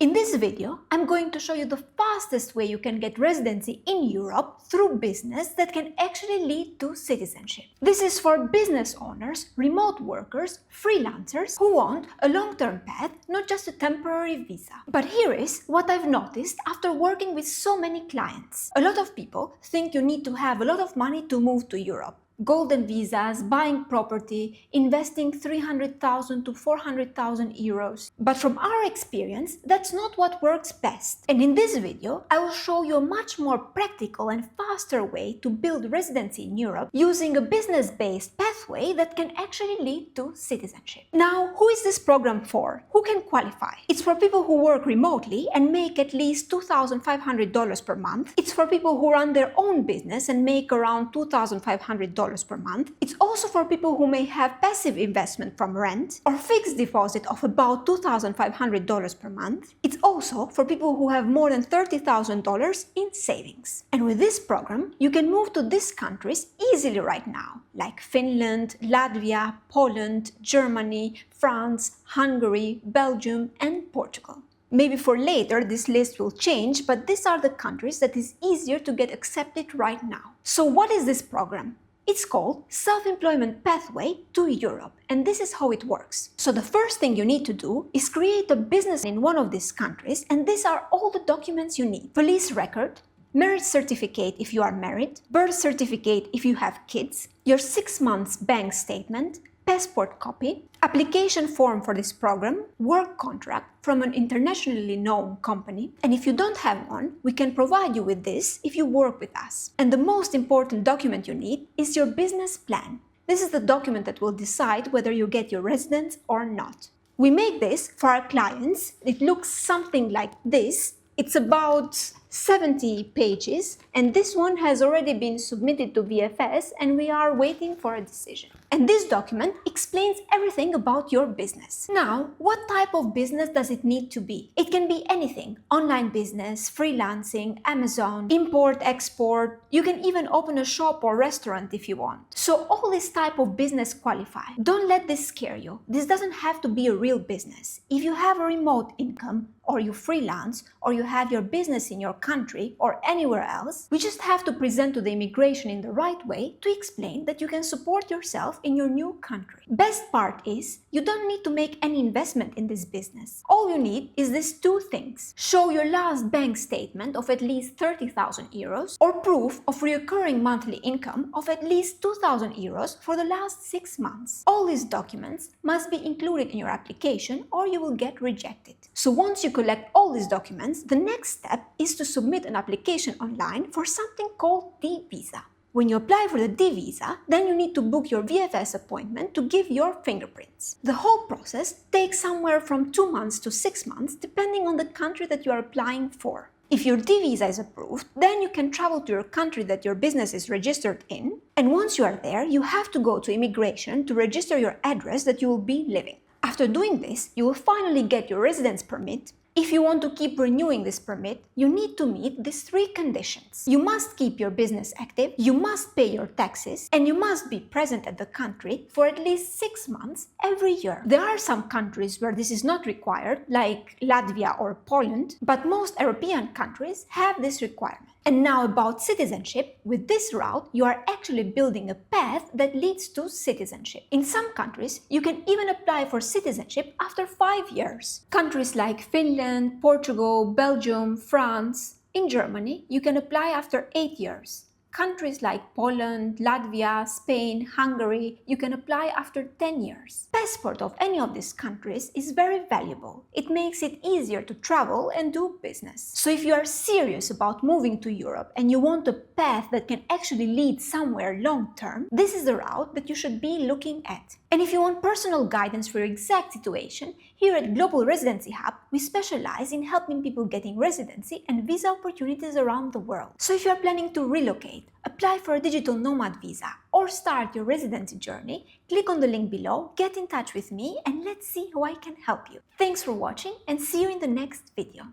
In this video, I'm going to show you the fastest way you can get residency in Europe through business that can actually lead to citizenship. This is for business owners, remote workers, freelancers who want a long-term path, not just a temporary visa. But here is what I've noticed after working with so many clients. A lot of people think you need to have a lot of money to move to Europe. Golden visas, buying property, investing 300,000 to 400,000 euros. But from our experience, that's not what works best. And in this video, I will show you a much more practical and faster way to build residency in Europe using a business-based pathway that can actually lead to citizenship. Now, who is this program for? Who can qualify? It's for people who work remotely and make at least $2,500 per month. It's for people who run their own business and make around $2,500 per month. It's also for people who may have passive investment from rent or fixed deposit of about $2,500 per month. It's also for people who have more than $30,000 in savings. And with this program, you can move to these countries easily right now, like Finland, Latvia, Poland, Germany, France, Hungary, Belgium, and Portugal. Maybe for later this list will change, but these are the countries that is easier to get accepted right now. So what is this program? It's called Self-Employment Pathway to Europe, and this is how it works. So the first thing you need to do is create a business in one of these countries, and these are all the documents you need. Police record, marriage certificate if you are married, birth certificate if you have kids, your 6 months bank statement, passport copy, application form for this program, work contract from an internationally known company. And if you don't have one, we can provide you with this if you work with us. And the most important document you need is your business plan. This is the document that will decide whether you get your residence or not. We make this for our clients. It looks something like this. It's about 70 pages, and this one has already been submitted to VFS, and we are waiting for a decision. And this document explains everything about your business. Now, what type of business does it need to be? It can be anything: online business, freelancing, Amazon, import, export. You can even open a shop or restaurant if you want. So all this type of business qualify. Don't let this scare you. This doesn't have to be a real business. If you have a remote income, or you freelance, or you have your business in your country or anywhere else, we just have to present to the immigration in the right way to explain that you can support yourself in your new country. Best part is, you don't need to make any investment in this business. All you need is these two things. Show your last bank statement of at least 30,000 euros or proof of recurring monthly income of at least 2,000 euros for the last 6 months. All these documents must be included in your application or you will get rejected. So once you collect all these documents, the next step is to submit an application online for something called D-Visa. When you apply for the D-Visa, then you need to book your VFS appointment to give your fingerprints. The whole process takes somewhere from 2 months to 6 months, depending on the country that you are applying for. If your D-Visa is approved, then you can travel to your country that your business is registered in, and once you are there, you have to go to immigration to register your address that you will be living. After doing this, you will finally get your residence permit. If you want to keep renewing this permit, you need to meet these 3 conditions. You must keep your business active, you must pay your taxes, and you must be present at the country for at least 6 months every year. There are some countries where this is not required, like Latvia or Poland, but most European countries have this requirement. And now about citizenship, with this route, you are actually building a path that leads to citizenship. In some countries, you can even apply for citizenship after 5 years. Countries like Finland, Portugal, Belgium, France. In Germany, you can apply after 8 years. Countries like Poland, Latvia, Spain, Hungary, you can apply after 10 years. Passport of any of these countries is very valuable. It makes it easier to travel and do business. So if you are serious about moving to Europe and you want a path that can actually lead somewhere long term, this is the route that you should be looking at. And if you want personal guidance for your exact situation, here at Global Residency Hub, we specialize in helping people getting residency and visa opportunities around the world. So if you are planning to relocate, apply for a digital nomad visa, or start your residency journey, click on the link below, get in touch with me, and let's see how I can help you. Thanks for watching, and see you in the next video.